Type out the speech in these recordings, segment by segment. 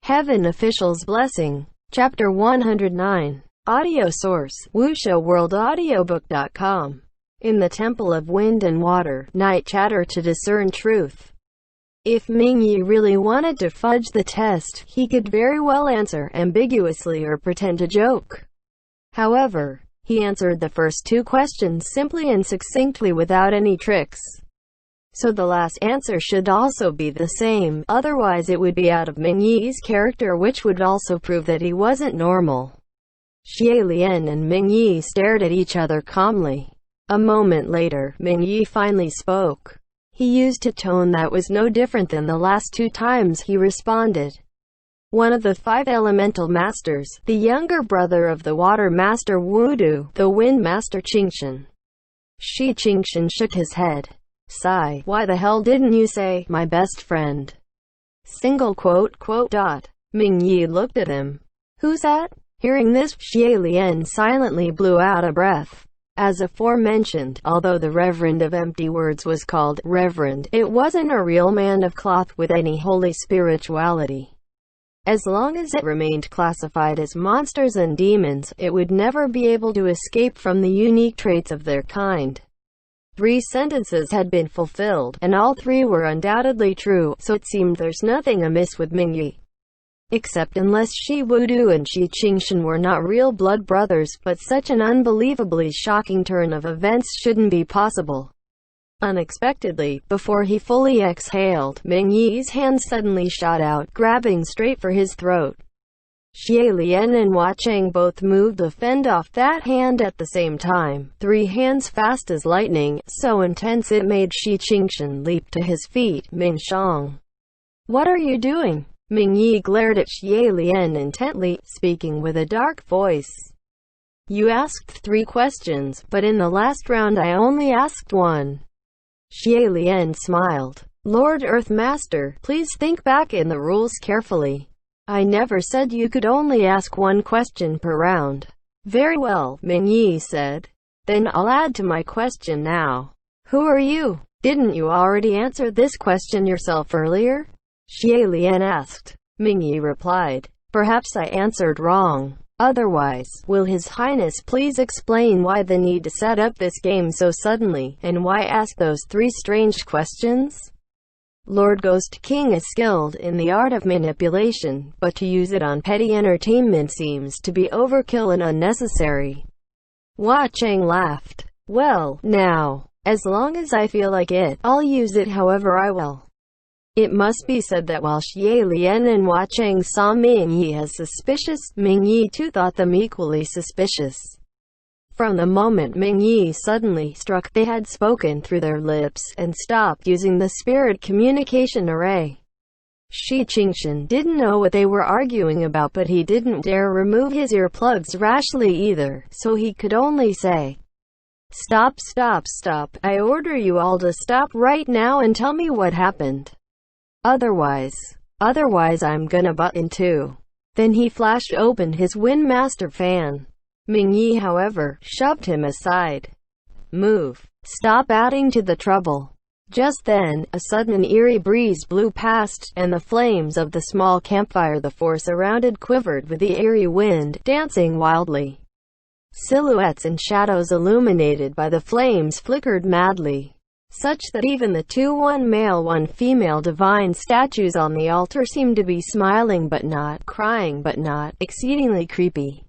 Heaven Official's Blessing. Chapter 109. Audio source: WuXiaWorldAudiobook.com. In the Temple of Wind and Water, night chatter to discern truth. If Mingyi really wanted to fudge the test, he could very well answer ambiguously or pretend to joke. However, he answered the first two questions simply and succinctly without any tricks. So the last answer should also be the same, otherwise it would be out of Mingyi's character, which would also prove that he wasn't normal. Xie Lian and Mingyi stared at each other calmly. A moment later, Mingyi finally spoke. He used a tone that was no different than the last two times he responded. One of the five elemental masters, the younger brother of the water master Wudu, the wind master Qingshan. Shi Qingshan shook his head. Sigh. Why the hell didn't you say, my best friend? Single quote. Mingyi looked at him. Who's that? Hearing this, Xie Lian silently blew out a breath. As aforementioned, although the Reverend of Empty Words was called Reverend, it wasn't a real man of cloth with any holy spirituality. As long as it remained classified as monsters and demons, it would never be able to escape from the unique traits of their kind. 3 sentences had been fulfilled, and all 3 were undoubtedly true, so it seemed there's nothing amiss with Mingyi. Except unless Shi Wudu and Shi Qingshan were not real blood brothers, but such an unbelievably shocking turn of events shouldn't be possible. Unexpectedly, before he fully exhaled, Mingyi's hand suddenly shot out, grabbing straight for his throat. Xie Lian and Hua Cheng both moved to fend off that hand at the same time, 3 hands fast as lightning, so intense it made Shi Qingshan leap to his feet. Ming Shang, what are you doing? Mingyi glared at Xie Lian intently, speaking with a dark voice. You asked 3 questions, but in the last round I only asked 1. Xie Lian smiled. Lord Earth Master, please think back in the rules carefully. I never said you could only ask 1 question per round. Very well, Mingyi said. Then I'll add to my question now. Who are you? Didn't you already answer this question yourself earlier? Xie Lian asked. Mingyi replied. Perhaps I answered wrong. Otherwise, will His Highness please explain why the need to set up this game so suddenly, and why ask those 3 strange questions? Lord Ghost King is skilled in the art of manipulation, but to use it on petty entertainment seems to be overkill and unnecessary. Hua Cheng laughed. Well, now, as long as I feel like it, I'll use it however I will. It must be said that while Xie Lian and Hua Cheng saw Mingyi as suspicious, Mingyi too thought them equally suspicious. From the moment Mingyi suddenly struck, they had spoken through their lips, and stopped using the spirit communication array. Shi Qingshan didn't know what they were arguing about, but he didn't dare remove his earplugs rashly either, so he could only say, Stop, I order you all to stop right now and tell me what happened. Otherwise I'm gonna butt in too. Then he flashed open his Wind Master fan. Mingyi, however, shoved him aside. Move. Stop adding to the trouble. Just then, a sudden eerie breeze blew past, and the flames of the small campfire the four surrounded quivered with the airy wind, dancing wildly. Silhouettes and shadows illuminated by the flames flickered madly, such that even the 2 one male one female divine statues on the altar seemed to be smiling but not, crying but not, exceedingly creepy.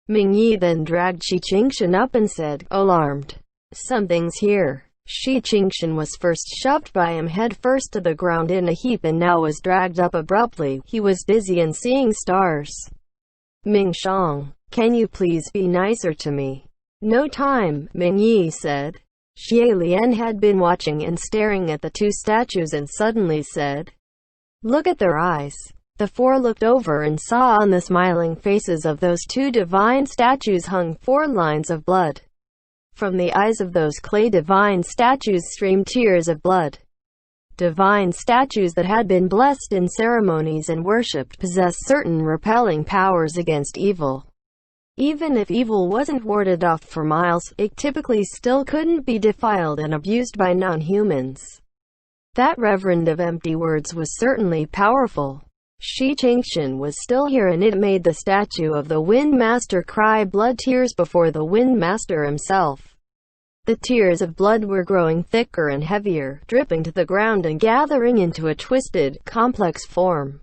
Mingyi then dragged Shi Qingshan up and said, alarmed, something's here. Shi Qingshan was first shoved by him head first to the ground in a heap and now was dragged up abruptly. He was dizzy and seeing stars. Ming Shang, can you please be nicer to me? No time, Mingyi said. Xie Lian had been watching and staring at the 2 statues and suddenly said, look at their eyes. The 4 looked over and saw on the smiling faces of those 2 divine statues hung 4 lines of blood. From the eyes of those clay divine statues streamed tears of blood. Divine statues that had been blessed in ceremonies and worshipped possessed certain repelling powers against evil. Even if evil wasn't warded off for miles, it typically still couldn't be defiled and abused by non-humans. That Reverend of Empty Words was certainly powerful. Shi Qingshan was still here, and it made the statue of the Wind Master cry blood tears before the Wind Master himself. The tears of blood were growing thicker and heavier, dripping to the ground and gathering into a twisted, complex form.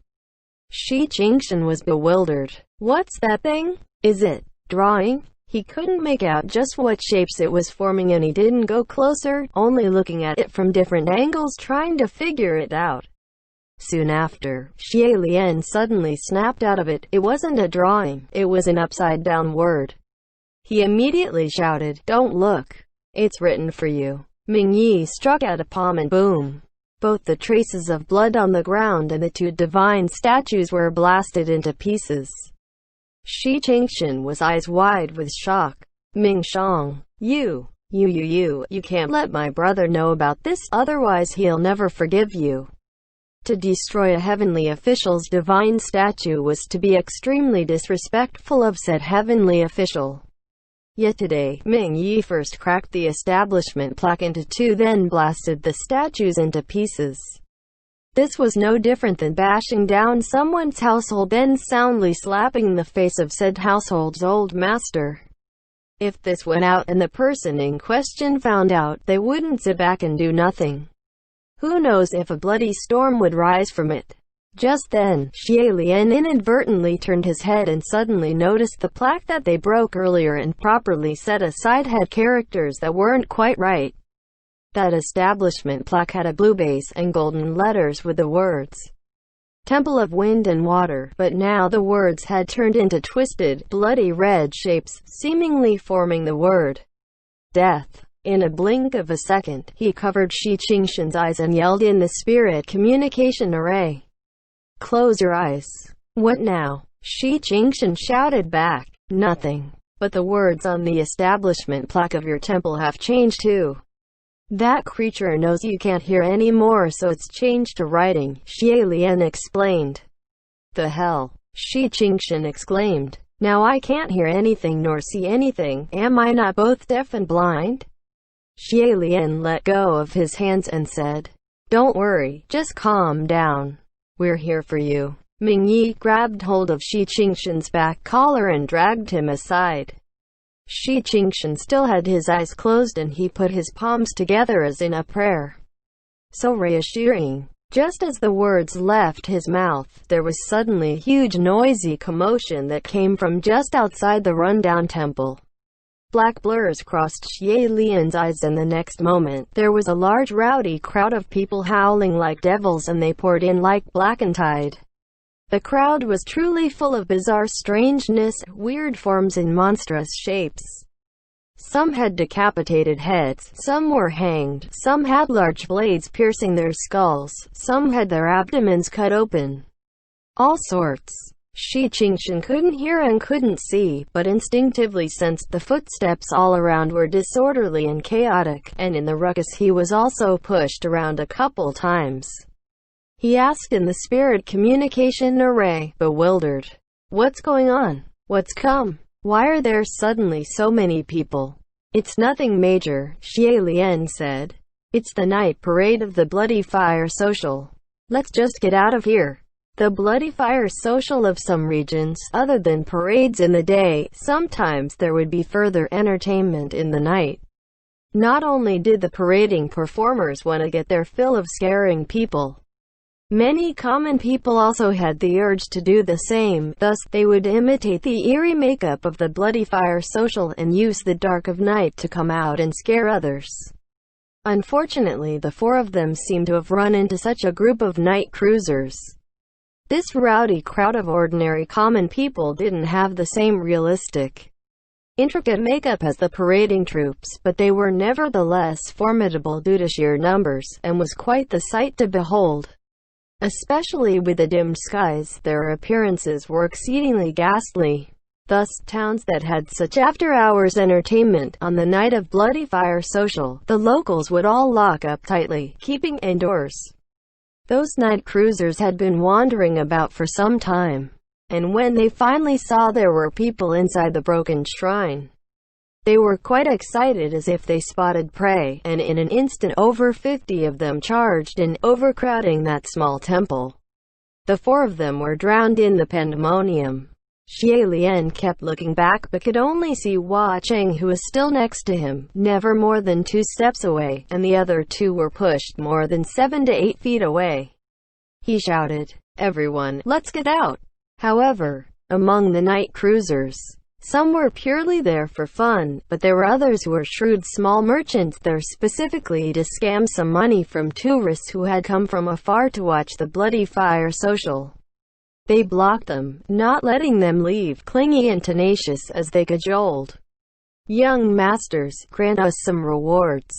Shi Qingshan was bewildered. What's that thing? Is it drawing? He couldn't make out just what shapes it was forming, and he didn't go closer, only looking at it from different angles trying to figure it out. Soon after, Xie Lian suddenly snapped out of it. It wasn't a drawing, it was an upside-down word. He immediately shouted, "Don't look. It's written for you." Ming Yi struck out a palm and boom! Both the traces of blood on the ground and the two divine statues were blasted into pieces. Shi Qingshan was eyes wide with shock. "Ming Shang, you can't let my brother know about this, otherwise he'll never forgive you." To destroy a heavenly official's divine statue was to be extremely disrespectful of said heavenly official. Yet today, Ming Yi first cracked the establishment plaque into two, then blasted the statues into pieces. This was no different than bashing down someone's household, then soundly slapping the face of said household's old master. If this went out and the person in question found out, they wouldn't sit back and do nothing. Who knows if a bloody storm would rise from it. Just then, Xie Lian inadvertently turned his head and suddenly noticed the plaque that they broke earlier and properly set aside had characters that weren't quite right. That establishment plaque had a blue base and golden letters with the words, "Temple of Wind and Water," but now the words had turned into twisted, bloody red shapes, seemingly forming the word, "Death." In a blink of a second, he covered Shi Qingshan's eyes and yelled in the spirit communication array, "Close your eyes." "What now?" Shi Qingshan shouted back. "Nothing. But the words on the establishment plaque of your temple have changed too. That creature knows you can't hear anymore, so it's changed to writing," Xie Lian explained. "The hell?" Shi Qingshan exclaimed. "Now I can't hear anything nor see anything. Am I not both deaf and blind?" Xie Lian let go of his hands and said, "Don't worry, just calm down. We're here for you." Ming Yi grabbed hold of Shi Qingshan's back collar and dragged him aside. Shi Qingshan still had his eyes closed and he put his palms together as in a prayer. So reassuring. Just as the words left his mouth, there was suddenly a huge noisy commotion that came from just outside the rundown temple. Black blurs crossed Xie Lian's eyes, and the next moment, there was a large rowdy crowd of people howling like devils, and they poured in like blackened tide. The crowd was truly full of bizarre strangeness, weird forms and monstrous shapes. Some had decapitated heads, some were hanged, some had large blades piercing their skulls, some had their abdomens cut open. All sorts. Shi Qingshan couldn't hear and couldn't see, but instinctively sensed the footsteps all around were disorderly and chaotic, and in the ruckus he was also pushed around a couple times. He asked in the spirit communication array, bewildered, "What's going on? What's come? Why are there suddenly so many people?" "It's nothing major," Xie Lian said. "It's the night parade of the Bloody Fire Social. Let's just get out of here." The Bloody Fire Social of some regions, other than parades in the day, sometimes there would be further entertainment in the night. Not only did the parading performers want to get their fill of scaring people, many common people also had the urge to do the same, thus, they would imitate the eerie makeup of the Bloody Fire Social and use the dark of night to come out and scare others. Unfortunately, the four of them seemed to have run into such a group of night cruisers. This rowdy crowd of ordinary common people didn't have the same realistic, intricate makeup as the parading troops, but they were nevertheless formidable due to sheer numbers, and was quite the sight to behold. Especially with the dimmed skies, their appearances were exceedingly ghastly. Thus, towns that had such after-hours entertainment on the night of Bloody Fire Social, the locals would all lock up tightly, keeping indoors. Those night cruisers had been wandering about for some time, and when they finally saw there were people inside the broken shrine, they were quite excited as if they spotted prey, and in an instant over 50 of them charged in, overcrowding that small temple. The four of them were drowned in the pandemonium. Xie Lian kept looking back but could only see Hua Cheng, who was still next to him, never more than 2 steps away, and the other 2 were pushed more than 7 to 8 feet away. He shouted, "Everyone, let's get out!" However, among the night cruisers, some were purely there for fun, but there were others who were shrewd small merchants there specifically to scam some money from tourists who had come from afar to watch the bloody fire social. They blocked them, not letting them leave, clingy and tenacious as they cajoled. "Young masters, grant us some rewards.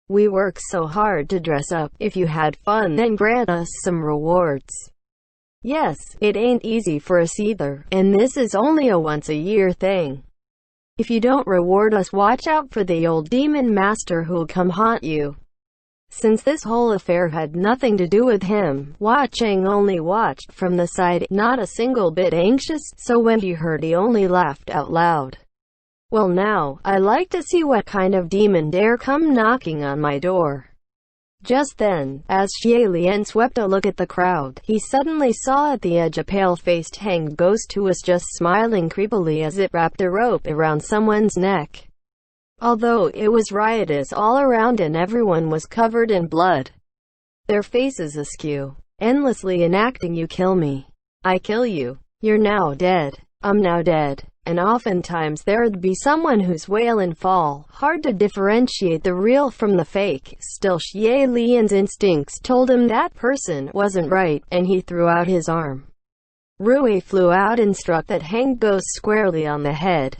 We work so hard to dress up. If you had fun, then grant us some rewards. Yes, it ain't easy for us either, and this is only a once-a-year thing. If you don't reward us, watch out for the old demon master who'll come haunt you." Since this whole affair had nothing to do with him, Hua Cheng only watched from the side, not a single bit anxious, so when he heard he only laughed out loud. "Well now, I like to see what kind of demon dare come knocking on my door." Just then, as Xie Lian swept a look at the crowd, he suddenly saw at the edge a pale-faced hanged ghost who was just smiling creepily as it wrapped a rope around someone's neck. Although it was riotous all around and everyone was covered in blood, their faces askew, endlessly enacting "You kill me, I kill you, you're now dead, I'm now dead." And oftentimes there'd be someone whose wail and fall, hard to differentiate the real from the fake. Still, Xie Lian's instincts told him that person wasn't right, and he threw out his arm. Rui flew out and struck that hanged ghost squarely on the head.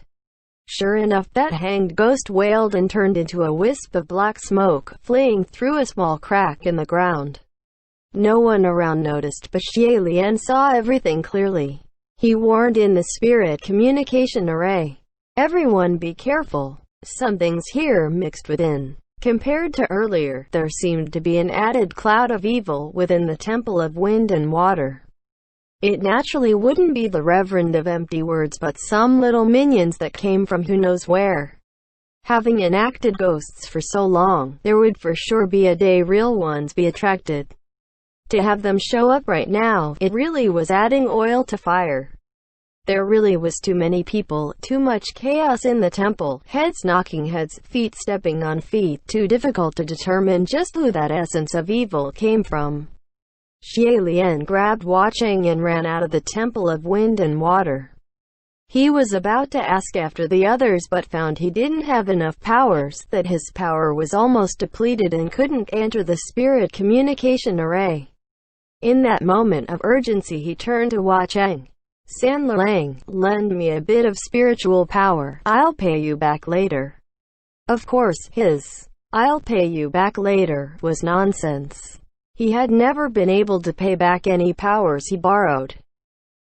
Sure enough, that hanged ghost wailed and turned into a wisp of black smoke, fleeing through a small crack in the ground. No one around noticed, but Xie Lian saw everything clearly. He warned in the spirit communication array, "Everyone be careful. Something's here mixed within." Compared to earlier, there seemed to be an added cloud of evil within the Temple of Wind and Water. It naturally wouldn't be the Reverend of Empty Words but some little minions that came from who knows where. Having enacted ghosts for so long, there would for sure be a day real ones be attracted. To have them show up right now, it really was adding oil to fire. There really was too many people, too much chaos in the temple, heads knocking heads, feet stepping on feet, too difficult to determine just who that essence of evil came from. Xie Lian grabbed Hua Cheng and ran out of the Temple of Wind and Water. He was about to ask after the others but found he didn't have enough powers, that his power was almost depleted and couldn't enter the spirit communication array. In that moment of urgency he turned to Hua Cheng. "San Lang, lend me a bit of spiritual power. I'll pay you back later." Of course, his "I'll pay you back later" was nonsense. He had never been able to pay back any powers he borrowed.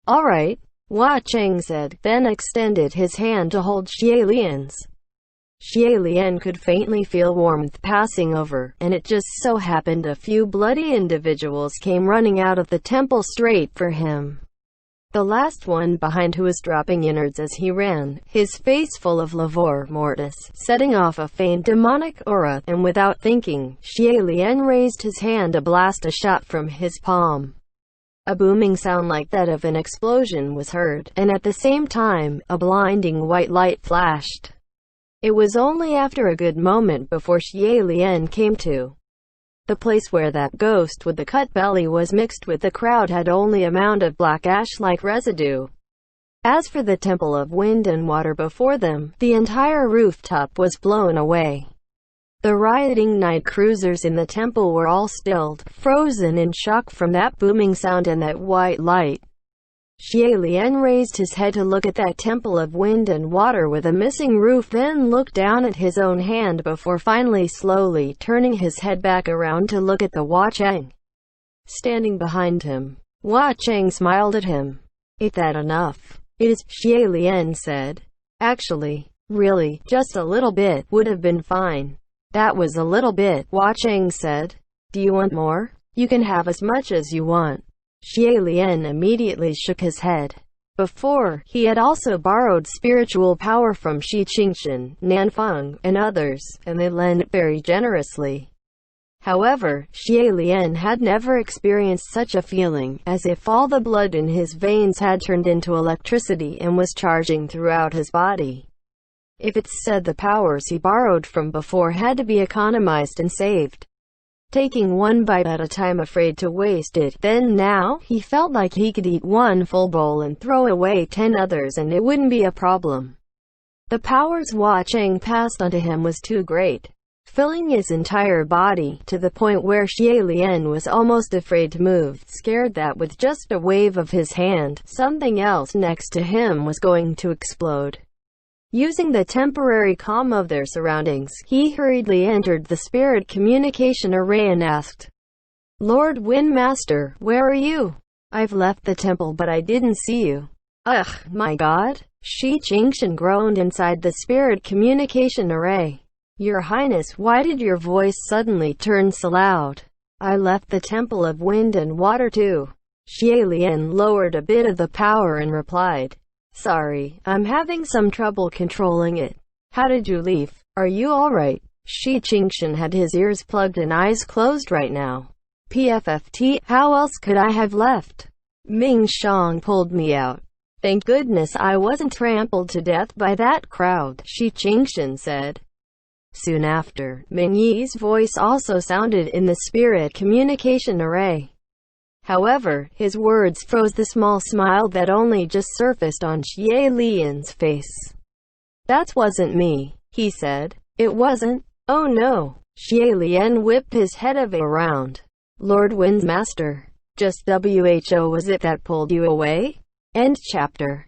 "All right," Hua Cheng said, then extended his hand to hold Xie Lian's. Xie Lian could faintly feel warmth passing over, and it just so happened a few bloody individuals came running out of the temple straight for him. The last one behind, who was dropping innards as he ran, his face full of livor mortis, setting off a faint demonic aura, and without thinking, Xie Lian raised his hand to blast a shot from his palm. A booming sound like that of an explosion was heard, and at the same time, a blinding white light flashed. It was only after a good moment before Xie Lian came to. The place where that ghost with the cut belly was mixed with the crowd had only a mound of black ash-like residue. As for the Temple of Wind and Water before them, the entire rooftop was blown away. The rioting night cruisers in the temple were all stilled, frozen in shock from that booming sound and that white light. Xie Lian raised his head to look at that Temple of Wind and Water with a missing roof, then looked down at his own hand before finally slowly turning his head back around to look at the Hua Cheng standing behind him. Hua Cheng smiled at him. "Ain't that enough?" "It is," Xie Lian said. "Actually, really, just a little bit would have been fine." "That was a little bit," Hua Cheng said. "Do you want more? You can have as much as you want." Xie Lian immediately shook his head. Before, he had also borrowed spiritual power from Shi Qingshan, Nanfeng, and others, and they lent it very generously. However, Xie Lian had never experienced such a feeling, as if all the blood in his veins had turned into electricity and was charging throughout his body. If it's said the powers he borrowed from before had to be economized and saved, taking one bite at a time, afraid to waste it, then now, he felt like he could eat one full bowl and throw away 10 others and it wouldn't be a problem. The powers Hua Cheng passed onto him was too great, filling his entire body, to the point where Xie Lian was almost afraid to move, scared that with just a wave of his hand, something else next to him was going to explode. Using the temporary calm of their surroundings, he hurriedly entered the spirit communication array and asked, "Lord Wind Master, where are you? I've left the temple but I didn't see you." "Ugh, my god," Shi Qingshan groaned inside the spirit communication array. "Your Highness, why did your voice suddenly turn so loud?" "I left the Temple of Wind and Water too." Xie Lian lowered a bit of the power and replied, "Sorry, I'm having some trouble controlling it." "How did you leave? Are you alright?" Shi Qingshan had his ears plugged and eyes closed right now. "PFFT, how else could I have left? Ming Shang pulled me out. Thank goodness I wasn't trampled to death by that crowd," Shi Qingshan said. Soon after, Ming Yi's voice also sounded in the spirit communication array. However, his words froze the small smile that only just surfaced on Xie Lian's face. "That wasn't me," he said. "It wasn't? Oh no." Xie Lian whipped his head around. "Lord Wind's Master, just WHO was it that pulled you away?" End chapter.